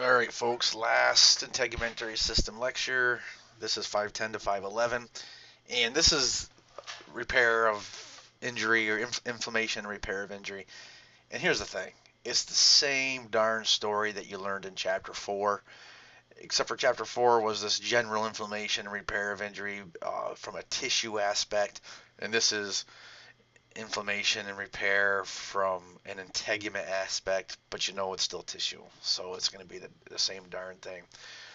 All right, folks, last integumentary system lecture. This is 510 to 511, and this is repair of injury or inflammation, repair of injury. And here's the thing, it's the same darn story that you learned in chapter 4, except for chapter 4 was this general inflammation and repair of injury from a tissue aspect, and this is inflammation and repair from an integument aspect, but you know it's still tissue, so it's going to be the same darn thing.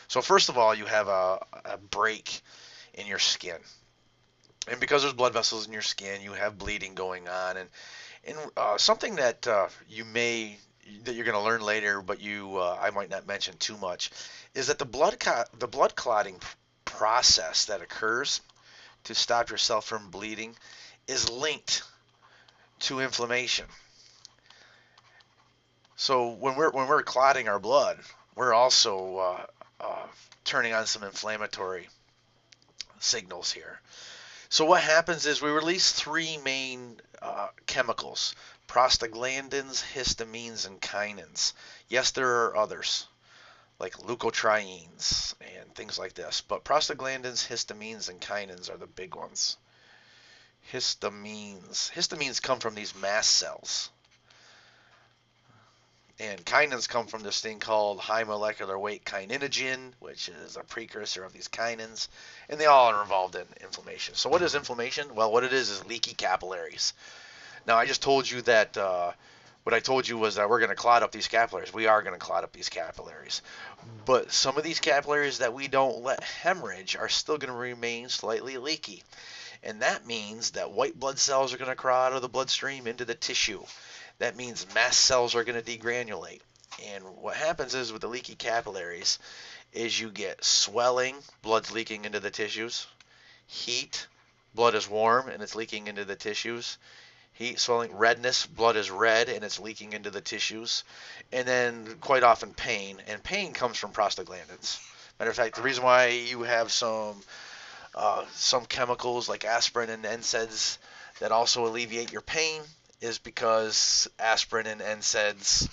So first of all, you have a break in your skin, and because there's blood vessels in your skin, you have bleeding going on, and something that that you're going to learn later, but I might not mention too much, is that the blood clotting process that occurs to stop yourself from bleeding is linked to inflammation. So when we're clotting our blood, we're also turning on some inflammatory signals here. So what happens is we release three main chemicals: prostaglandins, histamines, and kinins. Yes, there are others like leukotrienes and things like this, but prostaglandins, histamines, and kinins are the big ones. Histamines come from these mast cells, and kinins come from this thing called high molecular weight kininogen, which is a precursor of these kinins, and they all are involved in inflammation. So what is inflammation? Well, what it is leaky capillaries. Now, I just told you that what I told you was that we're going to clot up these capillaries. We are going to clot up these capillaries. But some of these capillaries that we don't let hemorrhage are still going to remain slightly leaky. And that means that white blood cells are going to crawl out of the bloodstream into the tissue. That means mast cells are going to degranulate. And what happens is with the leaky capillaries is you get swelling, blood's leaking into the tissues, heat, blood is warm and it's leaking into the tissues, heat, swelling, redness, blood is red and it's leaking into the tissues, and then quite often pain. And pain comes from prostaglandins. Matter of fact, the reason why you have some chemicals like aspirin and NSAIDs that also alleviate your pain is because aspirin and NSAIDs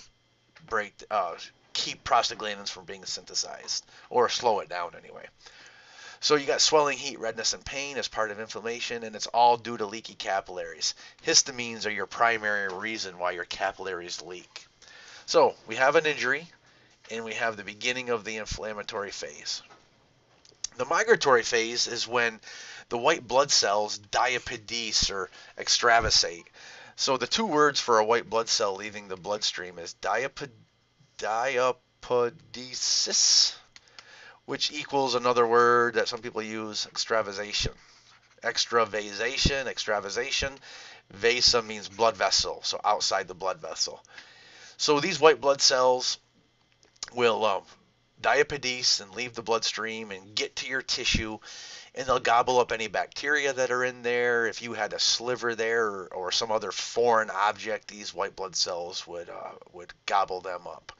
keep prostaglandins from being synthesized or slow it down anyway. So you got swelling, heat, redness, and pain as part of inflammation, and it's all due to leaky capillaries. Histamines are your primary reason why your capillaries leak. So we have an injury, and we have the beginning of the inflammatory phase. The migratory phase is when the white blood cells diapedese or extravasate. So the two words for a white blood cell leaving the bloodstream is diapedesis, which equals another word that some people use, extravasation. Extravasation. Vasa means blood vessel, so outside the blood vessel. So these white blood cells will diapedese and leave the bloodstream and get to your tissue, and they'll gobble up any bacteria that are in there. If you had a sliver there or some other foreign object, these white blood cells would gobble them up.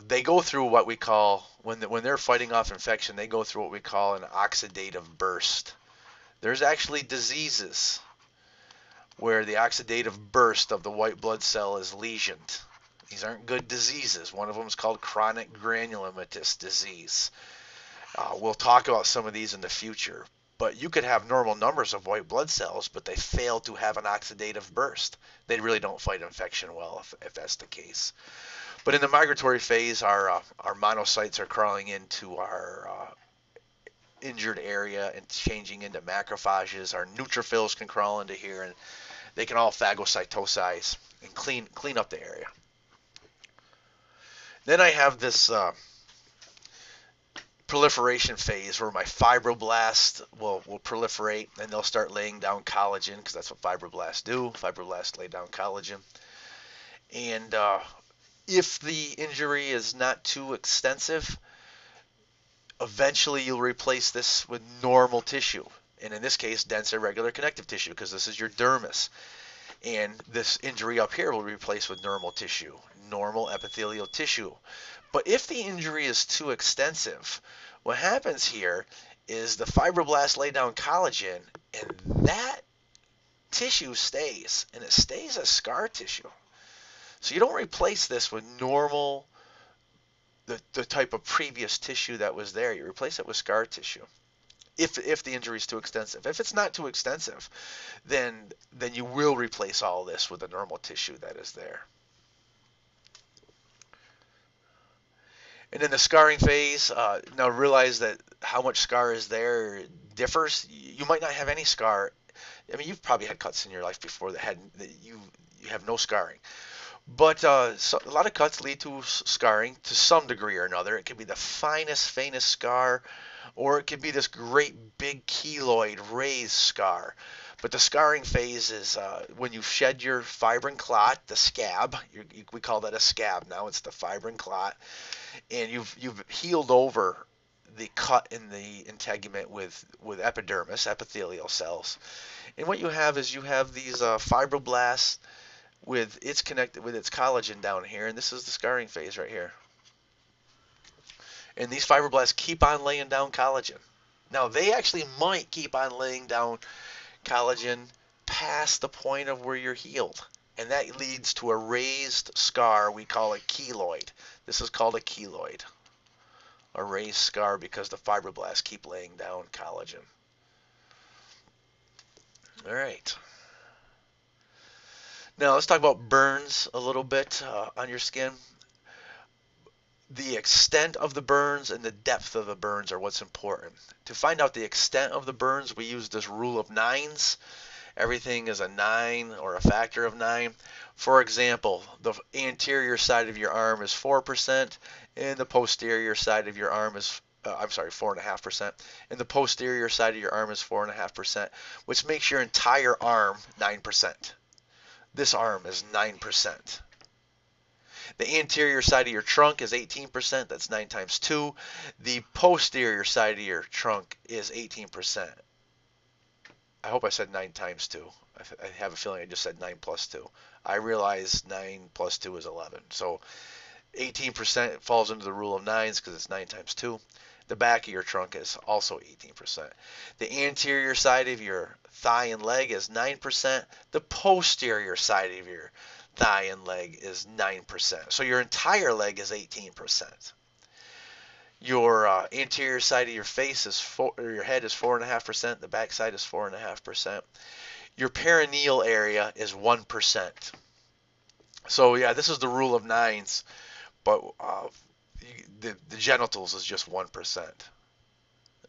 They go through what we call, when they're fighting off infection, they go through what we call an oxidative burst. There's actually diseases where the oxidative burst of the white blood cell is lesioned. These aren't good diseases. One of them is called chronic granulomatous disease. We'll talk about some of these in the future. But you could have normal numbers of white blood cells, but they fail to have an oxidative burst. They really don't fight infection well if that's the case. But in the migratory phase, our monocytes are crawling into our injured area and changing into macrophages. Our neutrophils can crawl into here, and they can all phagocytosize and clean up the area. Then I have this proliferation phase where my fibroblasts will proliferate, and they'll start laying down collagen, because that's what fibroblasts do. Fibroblasts lay down collagen. And if the injury is not too extensive, eventually you'll replace this with normal tissue. And in this case, dense irregular connective tissue, because this is your dermis. And this injury up here will be replaced with normal tissue, normal epithelial tissue. But if the injury is too extensive, what happens here is the fibroblasts lay down collagen, and that tissue stays, and it stays as scar tissue. So you don't replace this with normal the type of previous tissue that was there. You replace it with scar tissue. If the injury is too extensive. If it's not too extensive, then you will replace all this with the normal tissue that is there. And in the scarring phase, now realize that how much scar is there differs. You might not have any scar. I mean, you've probably had cuts in your life before that you have no scarring. But so a lot of cuts lead to scarring to some degree or another. It could be the finest, faintest scar, or it could be this great big keloid raised scar. But the scarring phase is when you shed your fibrin clot, the scab. We call that a scab now. It's the fibrin clot, and you've healed over the cut in the integument with epidermis, epithelial cells. And what you have is you have these fibroblasts with it's connected with its collagen down here, and this is the scarring phase right here. And these fibroblasts keep on laying down collagen. Now they actually might keep on laying down collagen past the point of where you're healed, and that leads to a raised scar. We call it keloid. This is called a keloid, a raised scar, because the fibroblasts keep laying down collagen. All right. Now let's talk about burns a little bit on your skin. The extent of the burns and the depth of the burns are what's important. To find out the extent of the burns, we use this rule of nines. Everything is a 9 or a factor of 9. For example, the anterior side of your arm is 4%, and the posterior side of your arm is 4.5%, and the posterior side of your arm is 4.5%, which makes your entire arm 9%. This arm is 9%. The anterior side of your trunk is 18%. That's 9 times 2. The posterior side of your trunk is 18%. I hope I said 9 times 2. I have a feeling I just said 9 plus 2. I realize 9 plus 2 is 11. So 18% falls into the rule of nines because it's 9 times 2. The back of your trunk is also 18%. The anterior side of your thigh and leg is 9%. The posterior side of your thigh and leg is 9%. So your entire leg is 18%. Your anterior side of your face is your head is 4.5%. The back side is 4.5%. Your perineal area is 1%. So yeah, this is the rule of nines, but the genitals is just 1%.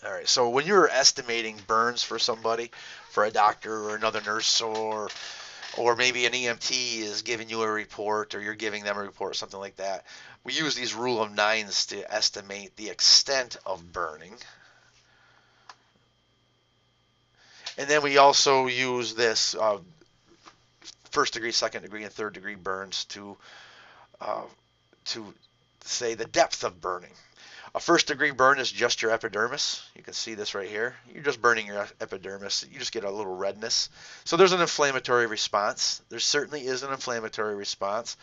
All right, so when you're estimating burns for somebody, for a doctor or another nurse, or maybe an EMT is giving you a report, or you're giving them a report, something like that, we use these rule of nines to estimate the extent of burning. And then we also use this first degree, second degree, and third degree burns to say the depth of burning. A first degree burn is just your epidermis. You can see this right here. You're just burning your epidermis. You just get a little redness. So there's an inflammatory response. There certainly is an inflammatory response,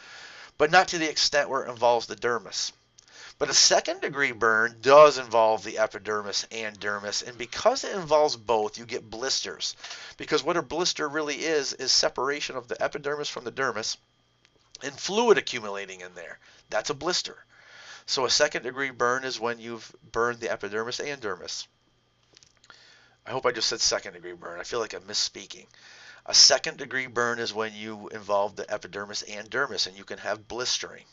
but not to the extent where it involves the dermis. But a second degree burn does involve the epidermis and dermis, and because it involves both, you get blisters. Because what a blister really is separation of the epidermis from the dermis and fluid accumulating in there. That's a blister. So a second degree burn is when you've burned the epidermis and dermis. I hope I just said second degree burn. I feel like I'm misspeaking. A second degree burn is when you involve the epidermis and dermis, and you can have blistering.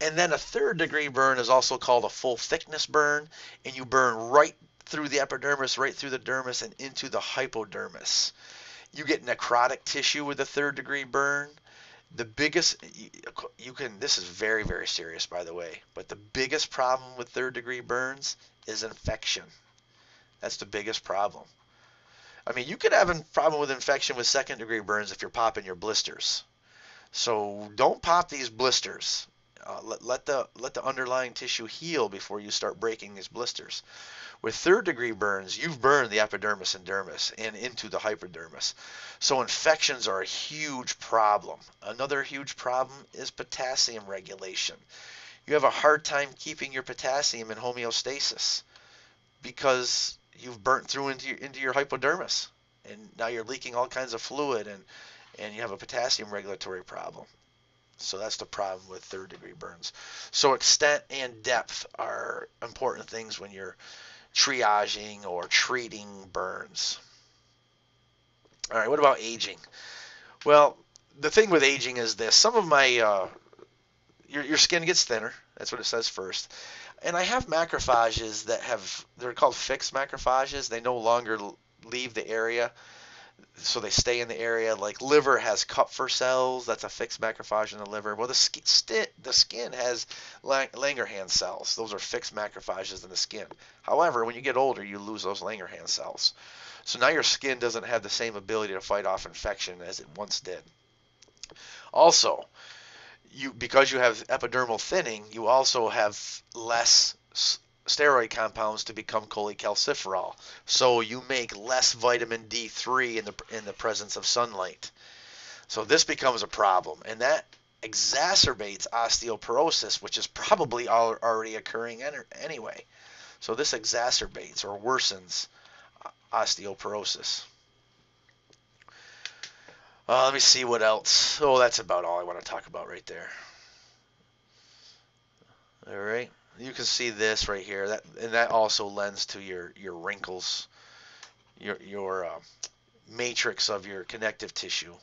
And then a third degree burn is also called a full thickness burn, and you burn right through the epidermis, right through the dermis, and into the hypodermis. You get necrotic tissue with a third degree burn. The biggest, this is very, very serious, by the way, but the biggest problem with third degree burns is infection. That's the biggest problem. I mean, you could have a problem with infection with second degree burns if you're popping your blisters. So don't pop these blisters. Let the underlying tissue heal before you start breaking these blisters. With third degree burns, you've burned the epidermis and dermis and into the hypodermis. So infections are a huge problem. Another huge problem is potassium regulation. You have a hard time keeping your potassium in homeostasis because you've burnt through into your hypodermis, and now you're leaking all kinds of fluid, and you have a potassium regulatory problem. So that's the problem with third-degree burns. So extent and depth are important things when you're triaging or treating burns. All right, what about aging? Well, the thing with aging is this. Some of my your skin gets thinner. That's what it says first. And I have macrophages they're called fixed macrophages. They no longer leave the area, so they stay in the area. Like liver has Kupffer cells. That's a fixed macrophage in the liver. Well, the skin has Langerhans cells. Those are fixed macrophages in the skin. However, when you get older, you lose those Langerhans cells. So now your skin doesn't have the same ability to fight off infection as it once did. Also, because you have epidermal thinning, you also have less steroid compounds to become cholecalciferol. So you make less vitamin D3 in the presence of sunlight. So this becomes a problem, and that exacerbates osteoporosis, which is probably already occurring anyway. So this exacerbates or worsens osteoporosis. Let me see what else. Oh, that's about all I want to talk about right there. All right, you can see this right here. That also lends to your wrinkles, your matrix of your connective tissue.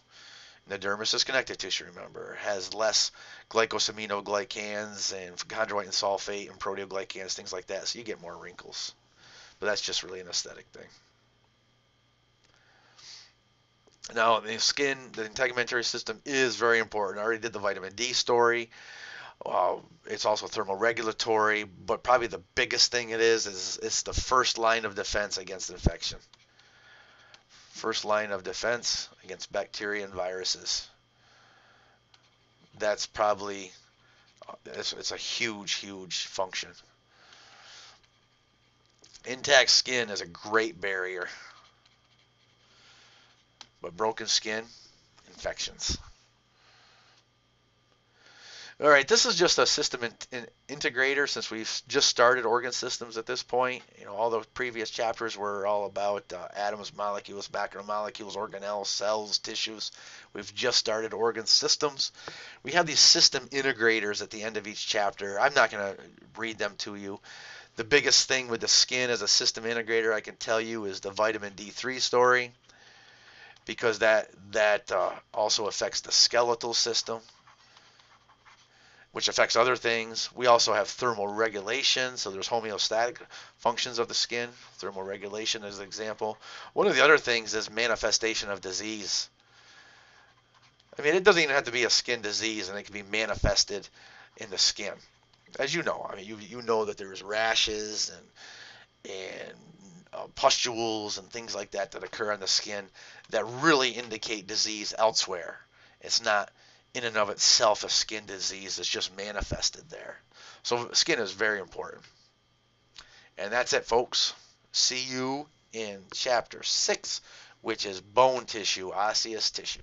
The dermis is connective tissue. Remember, has less glycosaminoglycans and chondroitin sulfate and proteoglycans, things like that. So you get more wrinkles. But that's just really an aesthetic thing. Now, the skin, the integumentary system is very important. I already did the vitamin D story. It's also thermoregulatory, but probably the biggest thing it is it's the first line of defense against infection. First line of defense against bacteria and viruses. That's probably, it's a huge, huge function. Intact skin is a great barrier, but broken skin, infections. All right, this is just a system integrator since we've just started organ systems at this point. You know, all the previous chapters were all about atoms, molecules, macromolecules, organelles, cells, tissues. We've just started organ systems. We have these system integrators at the end of each chapter. I'm not going to read them to you. The biggest thing with the skin as a system integrator I can tell you is the vitamin D3 story, because that also affects the skeletal system, which affects other things. We also have thermal regulation, so there's homeostatic functions of the skin. Thermal regulation is an example. One of the other things is manifestation of disease. I mean, it doesn't even have to be a skin disease, and it can be manifested in the skin. As you know, I mean, you know that there's rashes and pustules and things like that that occur on the skin that really indicate disease elsewhere. It's not in and of itself a skin disease, it's just manifested there. So skin is very important. And that's it, folks. See you in chapter 6, which is bone tissue, osseous tissue.